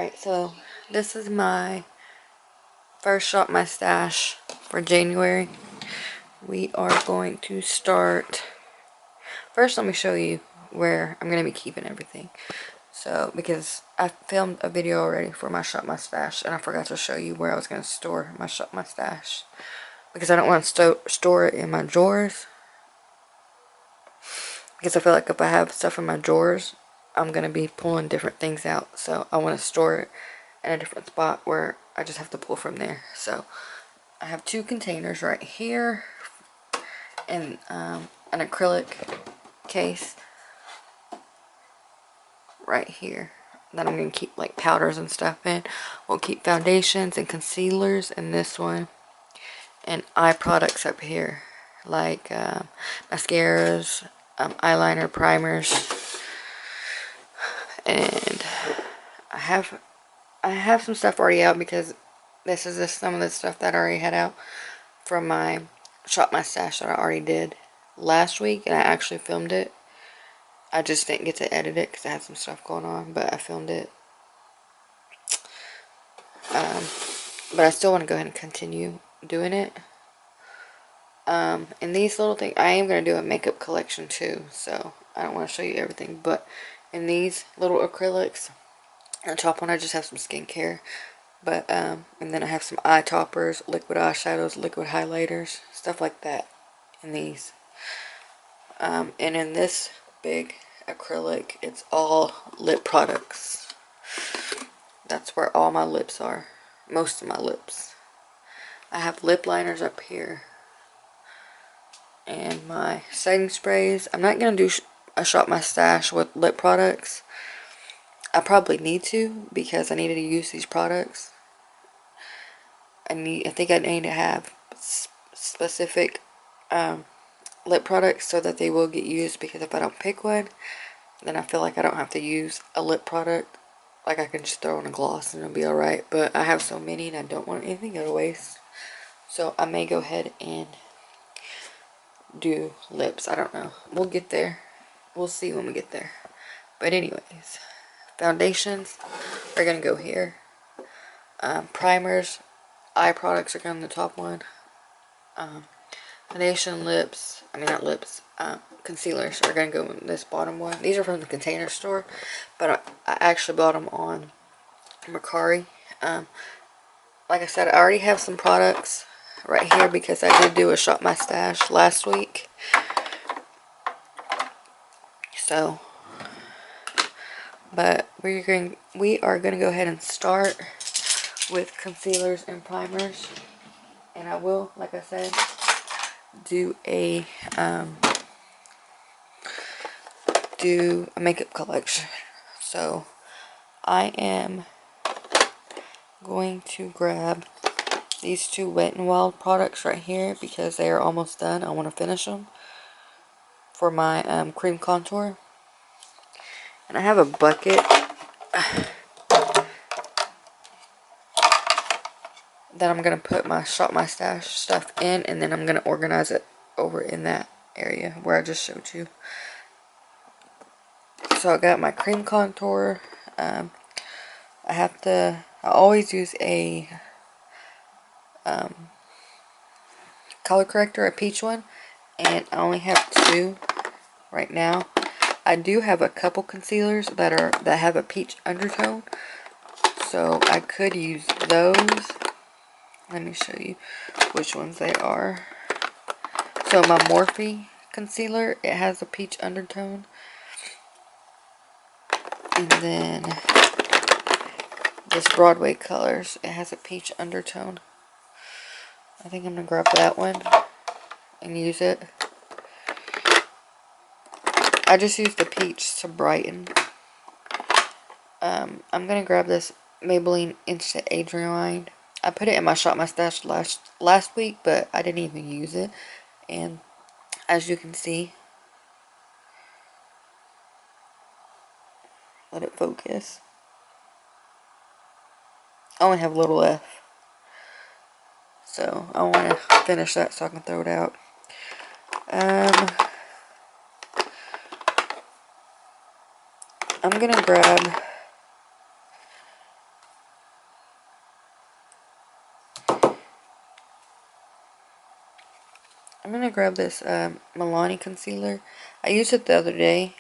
Alright, so this is my first shop my stash for January. We are going to start. First, let me show you where I'm going to be keeping everything. So, because I filmed a video already for my shop my stash, and I forgot to show you where I was going to store my shop my stash. Because I don't want to store it in my drawers. Because I feel like if I have stuff in my drawers, I'm going to be pulling different things out. So, I want to store it in a different spot where I just have to pull from there. So, I have two containers right here. And an acrylic case right here that I'm going to keep like powders and stuff in. We'll keep foundations and concealers in this one, and eye products up here like mascaras, eyeliner, primers, and I have some stuff already out because this is just some of the stuff that I already had out from my shop my stash that I already did last week, and I actually filmed it. I just didn't get to edit it because I had some stuff going on, but I filmed it. But I still want to go ahead and continue doing it. And these little things, I am going to do a makeup collection too, so I don't want to show you everything. But in these little acrylics, on the top one I just have some skincare. But, and then I have some eye toppers, liquid eyeshadows, liquid highlighters, stuff like that in these. And in this big acrylic, it's all lip products. That's where all my lips are. Most of my lips. I have lip liners up here. And my setting sprays. I'm not going to do a shop my stash with lip products. I probably need to because I needed to use these products. I think I need to have specific lip products so that they will get used, because if I don't pick one, then I feel like I don't have to use a lip product. Like I can just throw on a gloss and it'll be alright. But I have so many and I don't want anything to go to waste. So I may go ahead and do lips. I don't know. We'll get there. We'll see when we get there. But anyways, foundations are going to go here. Primers, eye products are going on the top one. Foundation, lips, not lips, concealers are going to go in this bottom one. These are from the Container Store, but I actually bought them on Mercari. Like I said, I already have some products right here because I did do a shop my stash last week. So, but we are going to go ahead and start with concealers and primers. And I will, like I said, do a makeup collection. So I am going to grab these two Wet n Wild products right here because they are almost done. I want to finish them for my cream contour. And I have a bucket that I'm going to put my shop my stash stuff in, and then I'm going to organize it over in that area where I just showed you. So I got my cream contour. I always use a color corrector, a peach one, and I only have two right now. I do have a couple concealers that have a peach undertone, so I could use those. Let me show you which ones they are. So my Morphe concealer, it has a peach undertone. And then this Broadway Colors, it has a peach undertone. I think I'm going to grab that one and use it. I just used the peach to brighten. I'm going to grab this Maybelline Instant Adrenaline. I put it in my shop my stash last week, but I didn't even use it. And as you can see, let it focus. I only have a little left. So I want to finish that so I can throw it out. I'm going to grab I'm going to grab this Milani concealer. I used it the other day.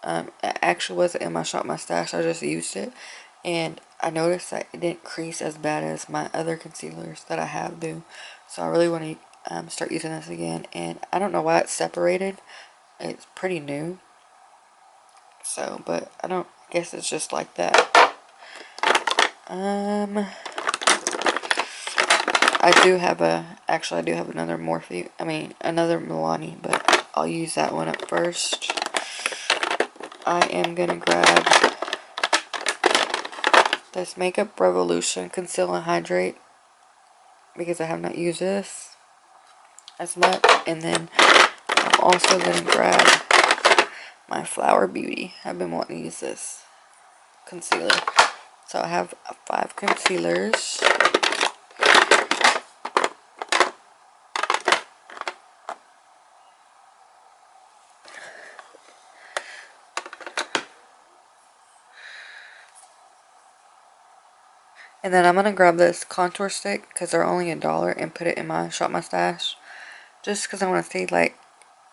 It actually wasn't in my Shop My Stash. I just used it. And I noticed that it didn't crease as bad as my other concealers that I have do. So I really want to start using this again. And I don't know why it's separated. It's pretty new. So, but I guess it's just like that. Actually I do have another another Milani, but I'll use that one up first. I am gonna grab this Makeup Revolution Conceal and Hydrate because I have not used this as much. And then I'm also gonna grab my Flower Beauty. I've been wanting to use this concealer. So I have 5 concealers. And then I'm going to grab this contour stick because they're only $1 and put it in my Shop My Stash. Just because I want to see like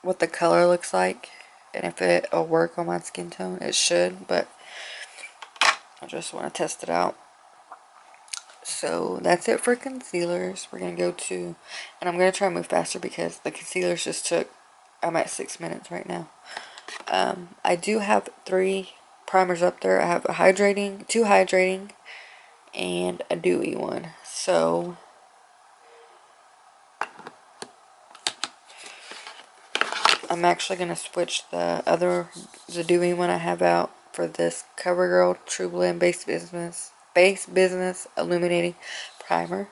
what the color looks like and if it'll work on my skin tone. It should, but I just want to test it out. So that's it for concealers. We're going to go to, and I'm going to try to move faster because the concealers just took, I'm at 6 minutes right now. I do have 3 primers up there. I have a hydrating, 2 hydrating, and a dewy one. So I'm actually going to switch the dewy one I have out for this CoverGirl True Blend Base Business Illuminating Primer.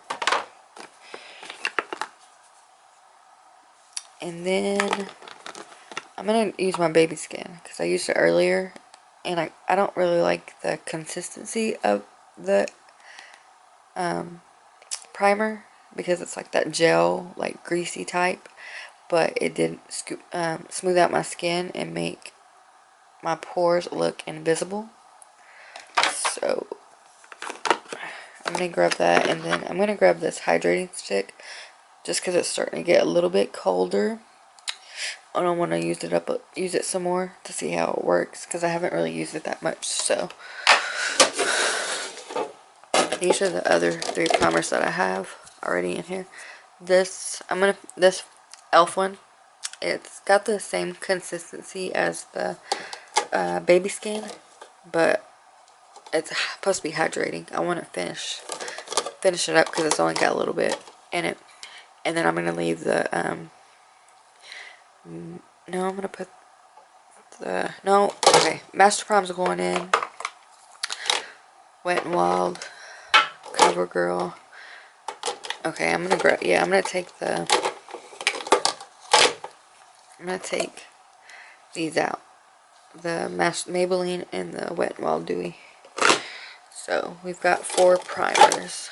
And then I'm going to use my baby skin because I used it earlier and I don't really like the consistency of the primer because it's like that gel, like greasy type, but it did smooth out my skin and make my pores look invisible. So I'm going to grab that, and then I'm going to grab this hydrating stick just because it's starting to get a little bit colder. I don't want to use it some more to see how it works because I haven't really used it that much. So these are the other 3 primers that I have already in here. This e.l.f. one, it's got the same consistency as the baby skin, but it's supposed to be hydrating. I want to finish it up because it's only got a little bit in it. And then I'm going to leave the no, I'm going to put the Master Prime's going in. Wet n Wild, CoverGirl. Okay, I'm going to take these out. The Maybelline and the Wet n Wild Dewy. So we've got 4 primers.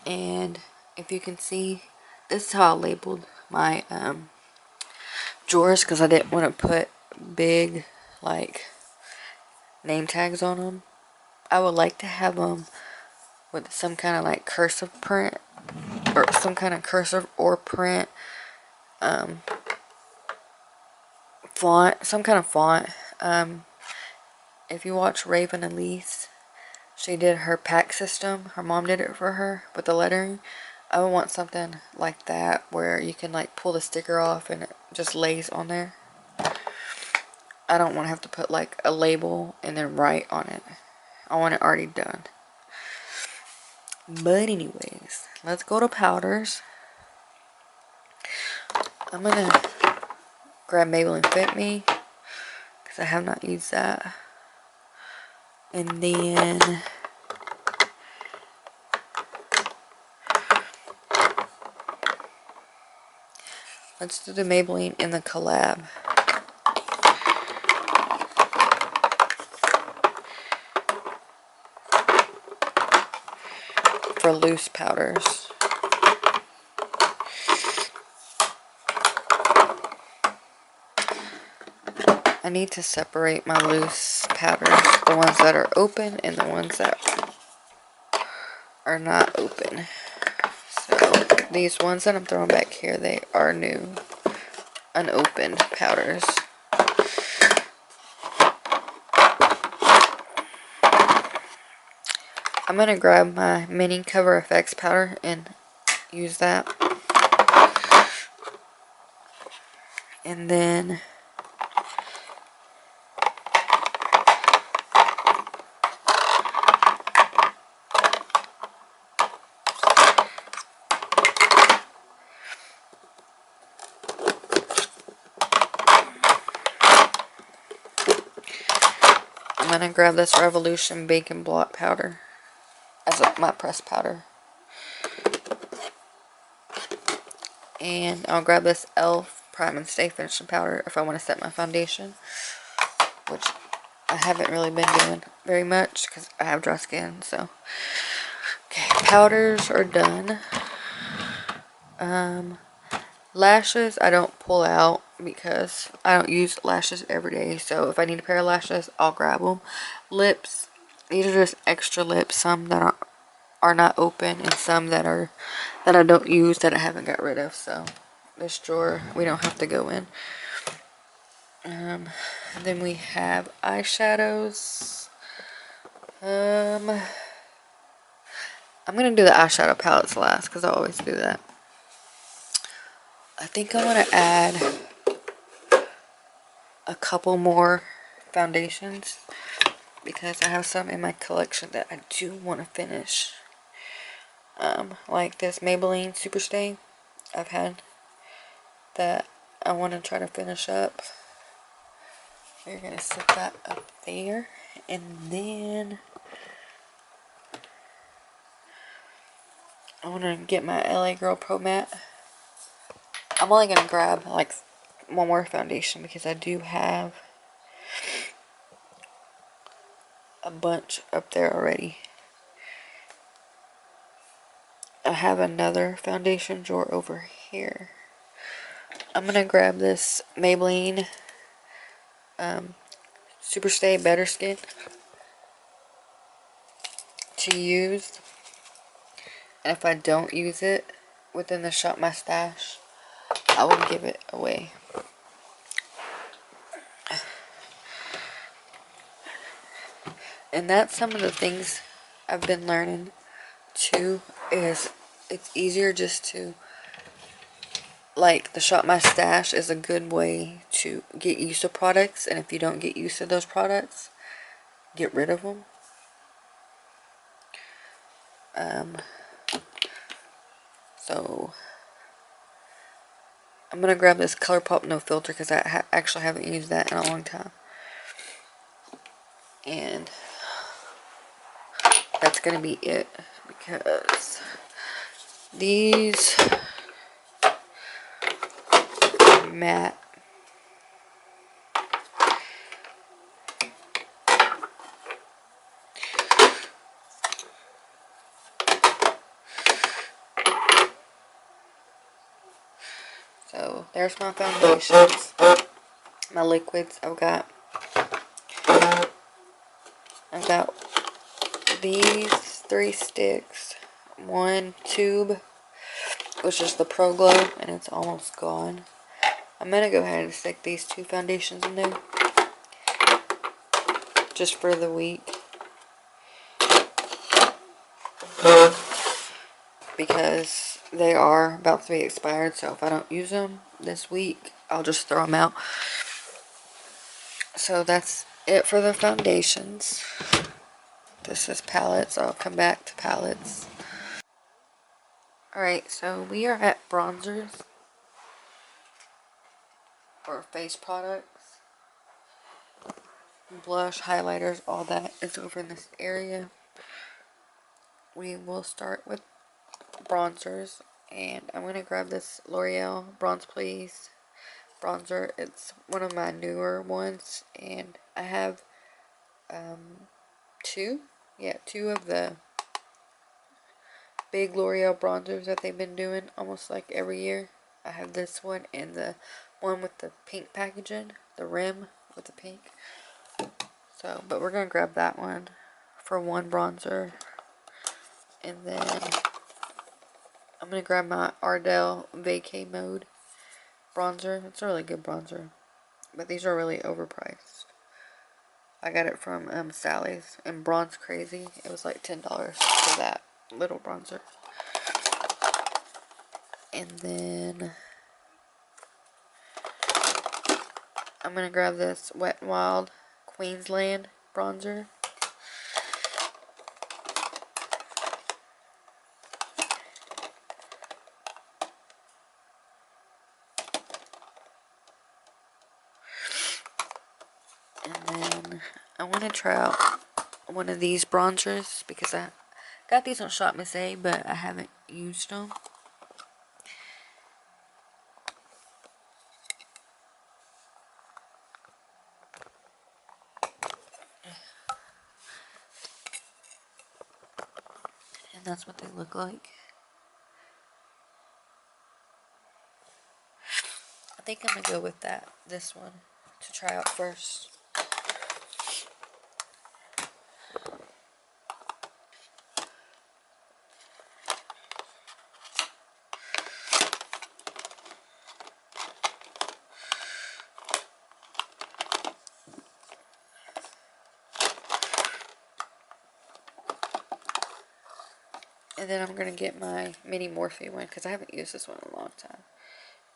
And if you can see, this is how I labeled my drawers because I didn't want to put big like name tags on them. I would like to have them with some kind of like cursive print or some kind of cursive or print font, some kind of font. If you watch Raven Elise, she did her pack system. Her mom did it for her with the lettering. I would want something like that where you can like pull the sticker off and it just lays on there. I don't want to have to put like a label and then write on it. I want it already done. But anyways, let's go to powders. I'm going to grab Maybelline Fit Me because I have not used that. And then let's do the Maybelline in the collab. For loose powders. I need to separate my loose powders, the ones that are open and the ones that are not open. So these ones that I'm throwing back here, they are new, unopened powders. I'm going to grab my mini Cover FX powder and use that. And then I'm going to grab this Revolution Baking Block powder as my pressed powder. And I'll grab this e.l.f. Prime and Stay Finishing powder if I want to set my foundation, which I haven't really been doing very much because I have dry skin. So, okay, powders are done. Lashes I don't pull out because I don't use lashes every day. So if I need a pair of lashes, I'll grab them. Lips, these are just extra lips. Some that are not open, and some that I don't use that I haven't got rid of. So this drawer we don't have to go in. Then we have eyeshadows. I'm gonna do the eyeshadow palettes last because I always do that. I think I want to add a couple more foundations because I have some in my collection that I do want to finish. Like this Maybelline Super Stay I've had that I want to try to finish up. We're gonna set that up there, and then I want to get my LA Girl Pro Matte. I'm only gonna grab like one more foundation because I do have a bunch up there already. I have another foundation drawer over here. I'm gonna grab this Maybelline Super Stay Better Skin to use, and if I don't use it within the Shop My Stash, I will give it away. And that's some of the things I've been learning too, is it's easier just to, like, the Shop My Stash is a good way to get used to products, and if you don't get used to those products, get rid of them. So I'm gonna grab this ColourPop No Filter because I actually haven't used that in a long time, and that's gonna be it because these are matte. So there's my foundations, my liquids. I've got these 3 sticks, 1 tube, which is the Pro Glow, and it's almost gone. I'm gonna go ahead and stick these 2 foundations in there just for the week because they are about to be expired. So if I don't use them this week, I'll just throw them out. So that's it for the foundations. This is palettes. I'll come back to palettes. Alright, so we are at bronzers or face products. Blush, highlighters, all that is over in this area. We will start with bronzers, and I'm going to grab this L'Oreal Bronze Please bronzer. It's one of my newer ones, and I have two of the big L'Oreal bronzers that they've been doing almost like every year. I have this one and the one with the pink packaging, the rim with the pink. So, but we're going to grab that one for one bronzer. And then I'm going to grab my Ardell Vacay Mode bronzer. It's a really good bronzer, but these are really overpriced. I got it from Sally's and Bronze Crazy. It was like $10 for that little bronzer. And then I'm going to grab this Wet n Wild Queensland bronzer. And then I want to try out one of these bronzers because I got these on Shop Miss A, but I haven't used them. And that's what they look like. I think I'm gonna go with this one to try out first. And then I'm gonna get my mini Morphe one because I haven't used this one in a long time.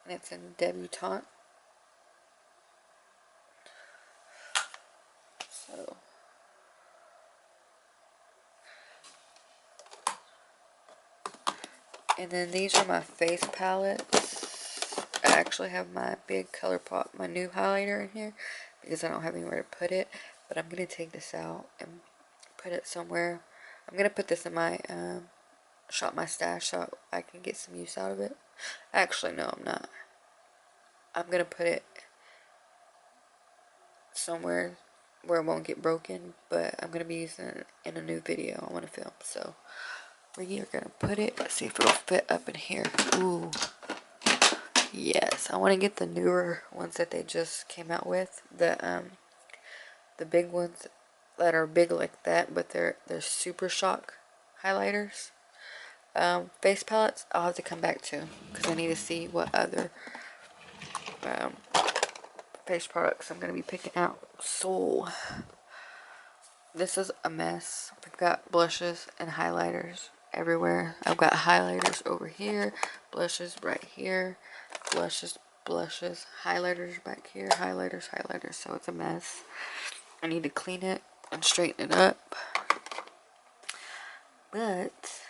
And it's in Debutante. So and then these are my face palettes. I actually have my big ColourPop, my new highlighter in here because I don't have anywhere to put it. But I'm gonna take this out and put it somewhere. I'm gonna put this in my Shop My Stash so I can get some use out of it. Actually, no, I'm not. I'm gonna put it somewhere where it won't get broken, but I'm gonna be using it in a new video I want to film. So we are gonna put it. Let's see if it'll fit up in here. Ooh, yes. I want to get the newer ones that they just came out with. The big ones that are big like that, but they're super shock highlighters. Face palettes I'll have to come back to because I need to see what other face products I'm going to be picking out. So this is a mess. I've got blushes and highlighters everywhere. I've got highlighters over here, blushes right here, blushes, highlighters back here, highlighters, so it's a mess. I need to clean it and straighten it up, but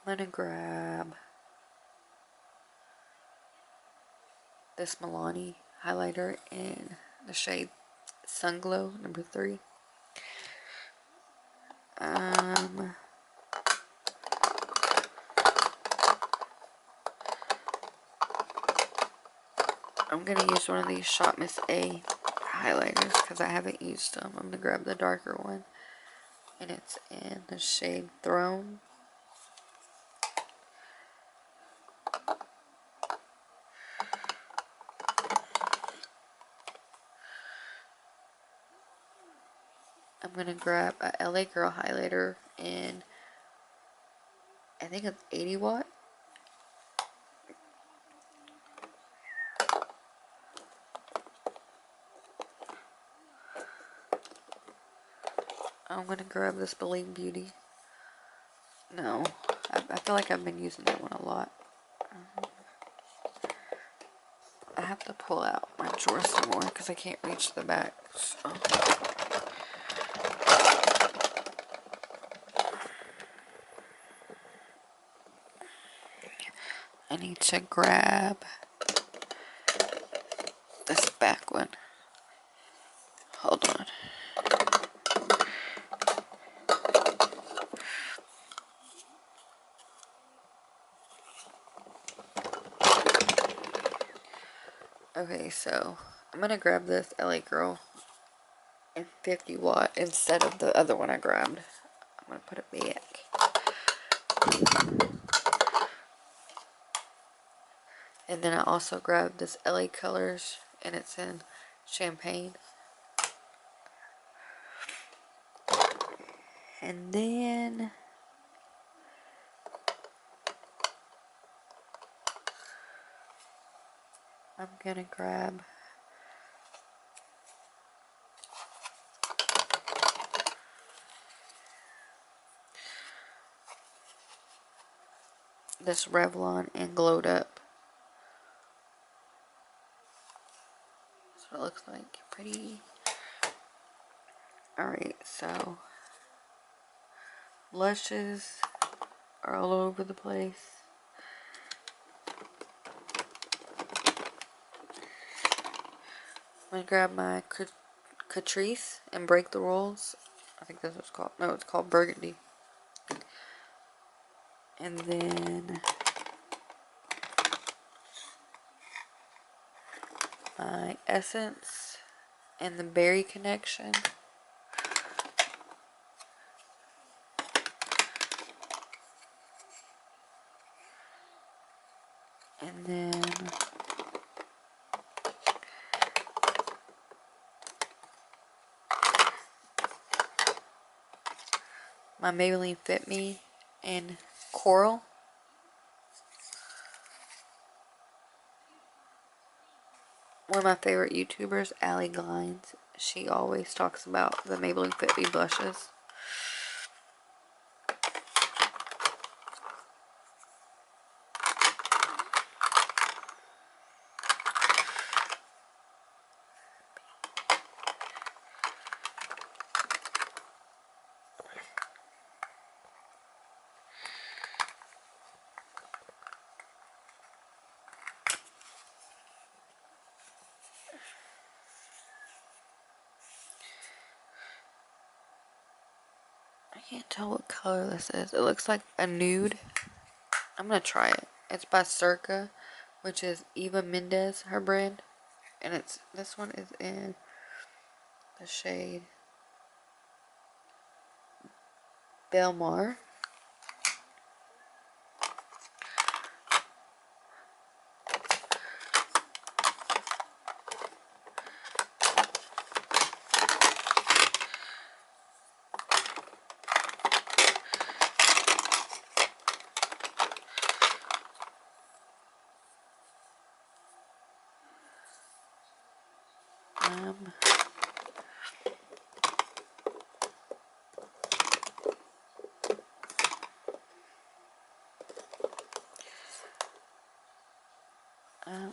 I'm gonna grab this Milani highlighter in the shade Sun Glow number 3. I'm gonna use one of these Shop Miss A highlighters because I haven't used them. I'm gonna grab the darker one, and it's in the shade Throne. I'm gonna grab a LA Girl highlighter in, I think it's 80 watt. I'm gonna grab this Believe Beauty. No, I feel like I've been using that one a lot. I have to pull out my drawer some more because I can't reach the back. So. I need to grab this back one. Hold on. Okay, so I'm gonna grab this LA Girl in 50 watt instead of the other one I grabbed. I'm gonna put it back. And then I also grabbed this LA Colors, and it's in champagne. And then I'm gonna grab this Revlon and Glowed Up. That's what it looks like. Pretty. Alright, so blushes are all over the place. I'm gonna grab my Catrice and Break the Rules. I think that's what it's called. No, it's called Burgundy. And then my Essence and the Berry Connection. And then my Maybelline Fit Me and Coral. One of my favorite YouTubers, Allie Glines, she always talks about the Maybelline Fit Me blushes. I can't tell what color this is. It looks like a nude. I'm gonna try it. It's by Circa, which is Eva Mendes, her brand. And this one is in the shade Belmar.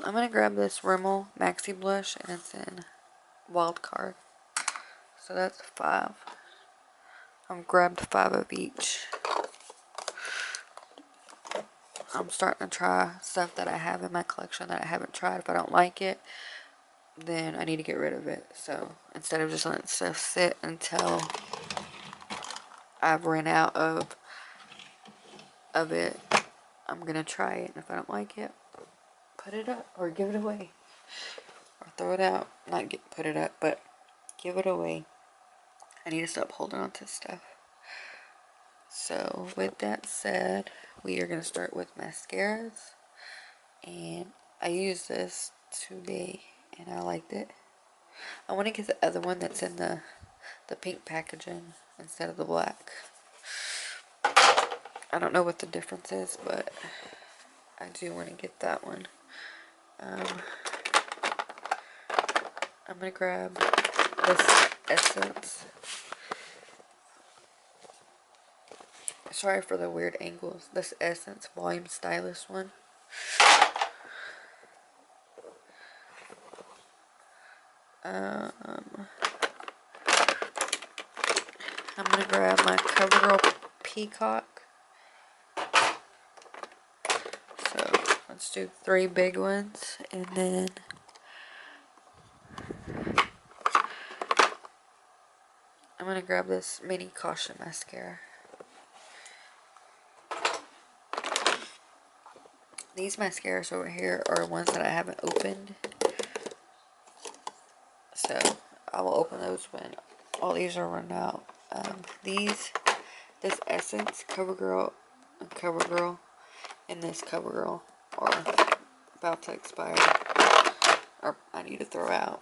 I'm gonna grab this Rimmel Maxi Blush, and it's in Wild Card. So that's 5. I've grabbed 5 of each. I'm starting to try stuff that I have in my collection that I haven't tried. If I don't like it, then I need to get rid of it. So instead of just letting stuff sit until I've run out of it, I'm gonna try it. And if I don't like it, put it up or give it away or throw it out. Not put it up, but give it away. I need to stop holding on to stuff. So with that said, we are going to start with mascaras, and I used this today and I liked it. I want to get the other one that's in the pink packaging instead of the black. I don't know what the difference is, but I do want to get that one. I'm going to grab this Essence. Sorry for the weird angles. This Essence Volume Stylist one. I'm going to grab my CoverGirl Peacock. So let's do 3 big ones, and then I'm going to grab this Mini Caution Mascara. These mascaras over here are ones that I haven't opened, so I will open those when all these are run out. This Essence CoverGirl, and this CoverGirl are about to expire, or I need to throw out.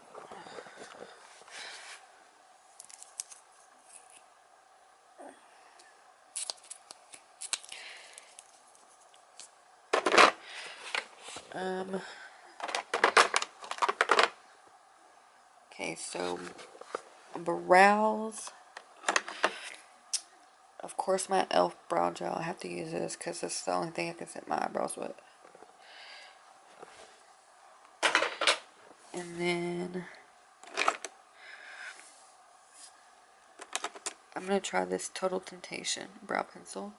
Okay, so brows. Of course, my e.l.f. brow gel. I have to use this because it's the only thing I can set my eyebrows with. And then I'm going to try this Total Temptation brow pencil.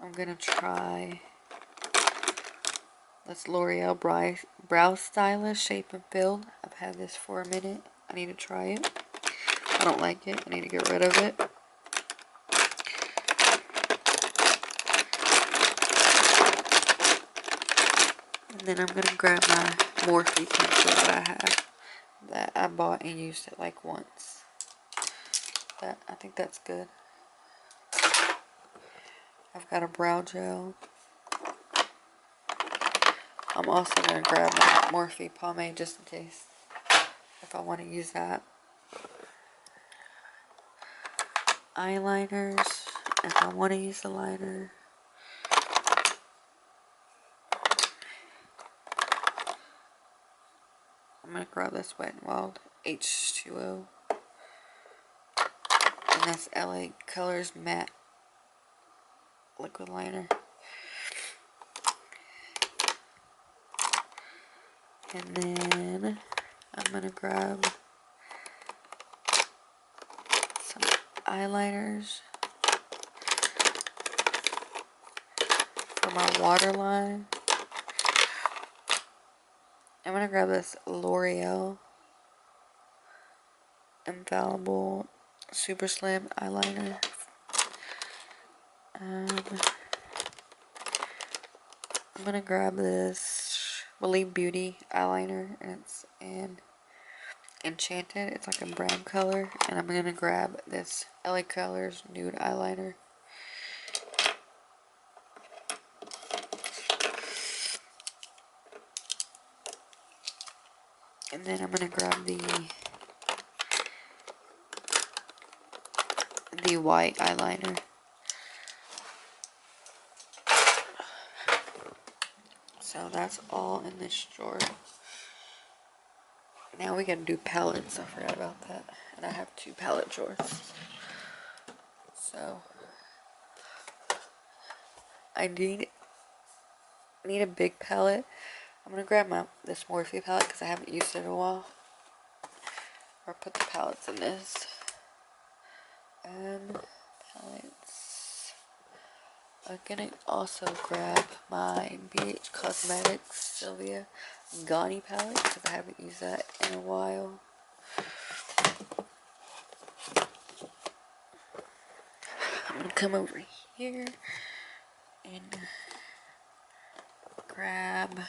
I'm going to try this L'Oreal Brow Stylist Shape and Fill. I've had this for a minute. I need to try it. I don't like it. I need to get rid of it. And then I'm going to grab my Morphe pencil that I have. That I bought and used it like once. I think that's good. I've got a brow gel. I'm also going to grab my Morphe pomade just in case if I want to use that. Eyeliners, if I want to use the liner. I'm going to grab this Wet n Wild H2O. And that's LA Colors Matte Liquid Liner. And then I'm going to grab some eyeliners for my waterline. I'm going to grab this L'Oreal Infallible Super Slim Eyeliner. I'm going to grab this Believe Beauty eyeliner, and it's in Enchanted. It's like a brown color. And I'm going to grab this LA Colors Nude Eyeliner. And then I'm going to grab the white eyeliner. So that's all in this drawer. Now we gotta do palettes. I forgot about that. And I have 2 palette drawers. So I need a big palette. I'm gonna grab this Morphe palette because I haven't used it in a while. Or put the palettes in this. Palettes. I'm gonna also grab my BH Cosmetics Sylvia Gani palette because I haven't used that in a while. I'm gonna come over here and grab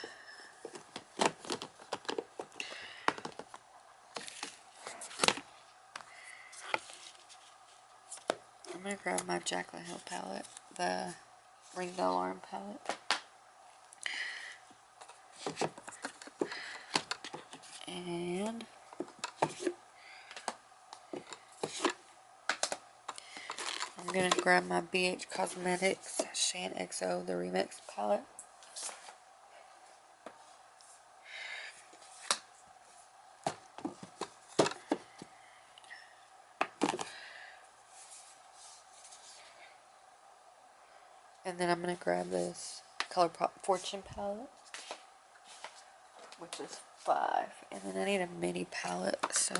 my Jaclyn Hill palette, the Ring the Alarm palette. And I'm gonna grab my BH Cosmetics Shan XO, the Remix palette. And then I'm gonna grab this ColourPop Fortune palette, which is 5. And then I need a mini palette, so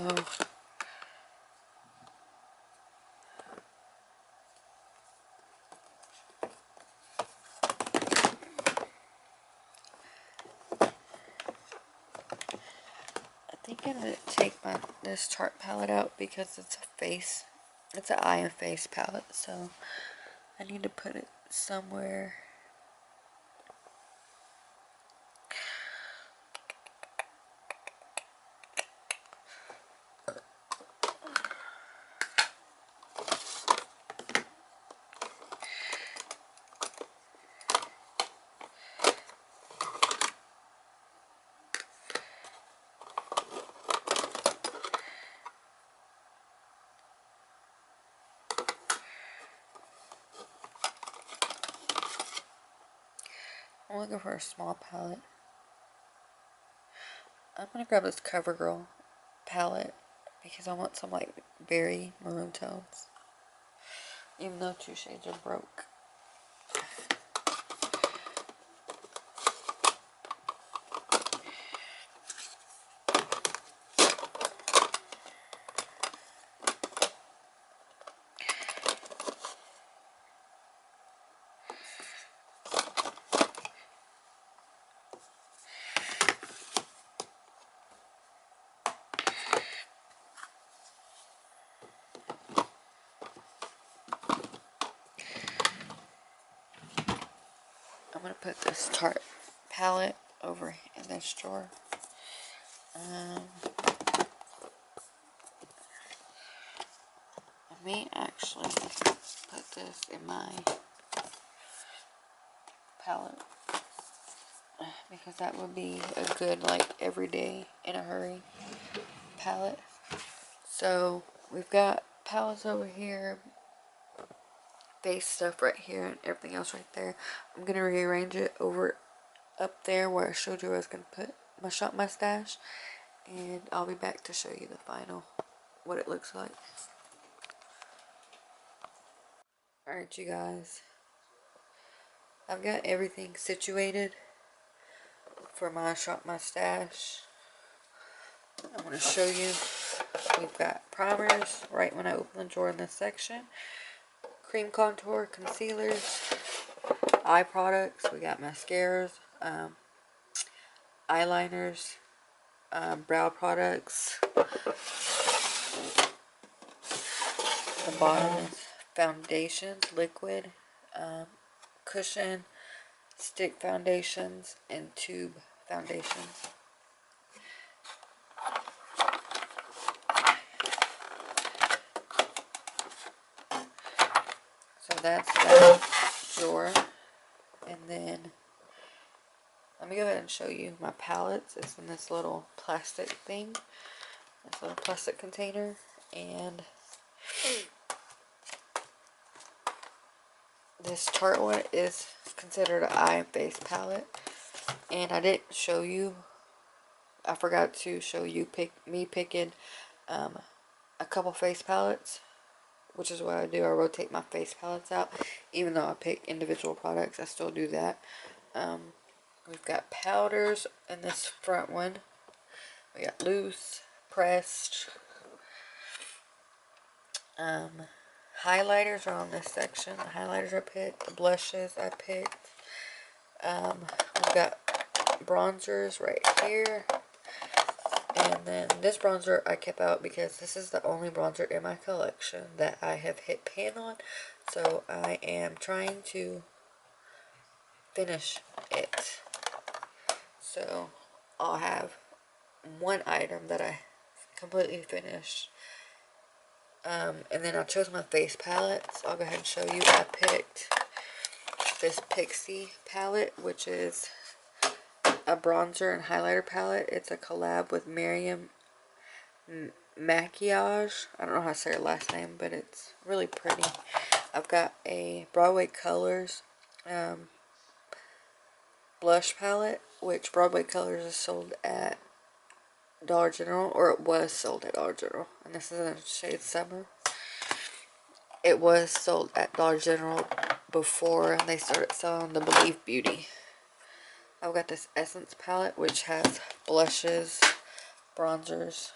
I think I'm gonna take this Tarte palette out because it's an eye and face palette, so I need to put it somewhere. I'm looking for a small palette. I'm gonna grab this CoverGirl palette because I want some like berry maroon tones. Even though 2 shades are broke. I'm gonna put this Tarte palette over in this drawer. I may actually put this in my palette because that would be a good like everyday in a hurry palette. So we've got palettes over here, base stuff right here, and everything else right there. I'm gonna rearrange it over up there where I showed you I was gonna put my Shop My Stash, and I'll be back to show you the final, what it looks like. Alright you guys, I've got everything situated for my Shop My Stash. I want to show you, we've got primers right when I open the drawer in this section, cream contour, concealers, eye products, we got mascaras, eyeliners, brow products. The bottom is foundations, liquid, cushion, stick foundations, and tube foundations. So that's that drawer. And then let me go ahead and show you my palettes. It's in this little plastic thing, this little plastic container, and this Tarte one is considered an eye and face palette. And I didn't show you, I forgot to show you me picking a couple face palettes, which is what I do. I rotate my face palettes out. Even though I pick individual products, I still do that. We've got powders in this front one. We got loose, pressed. Highlighters are on this section. The highlighters I picked. The blushes I picked. We've got bronzers right here. And then this bronzer I kept out because this is the only bronzer in my collection that I have hit pan on. So I am trying to finish it. So I'll have one item that I completely finished. And then I chose my face palette. So I'll go ahead and show you. I picked this Pixie palette, which is a bronzer and highlighter palette. It's a collab with Miriam Maquillage. I don't know how to say her last name, but it's really pretty. I've got a Broadway Colors blush palette, which Broadway Colors is sold at Dollar General, or it was sold at Dollar General, and this is in the shade Summer. It was sold at Dollar General before they started selling the Believe Beauty. I've got this Essence palette, which has blushes, bronzers,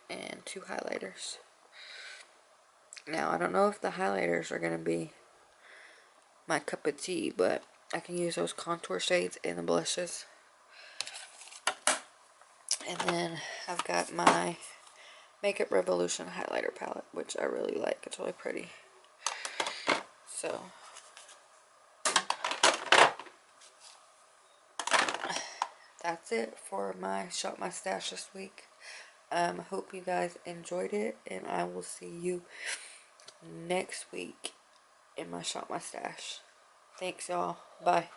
and 2 highlighters. Now, I don't know if the highlighters are going to be my cup of tea, but I can use those contour shades and the blushes. And then I've got my Makeup Revolution highlighter palette, which I really like. It's really pretty. So that's it for my Shop My Stash this week. Hope you guys enjoyed it, and I will see you next week in my Shop My Stash. Thanks, y'all. Bye.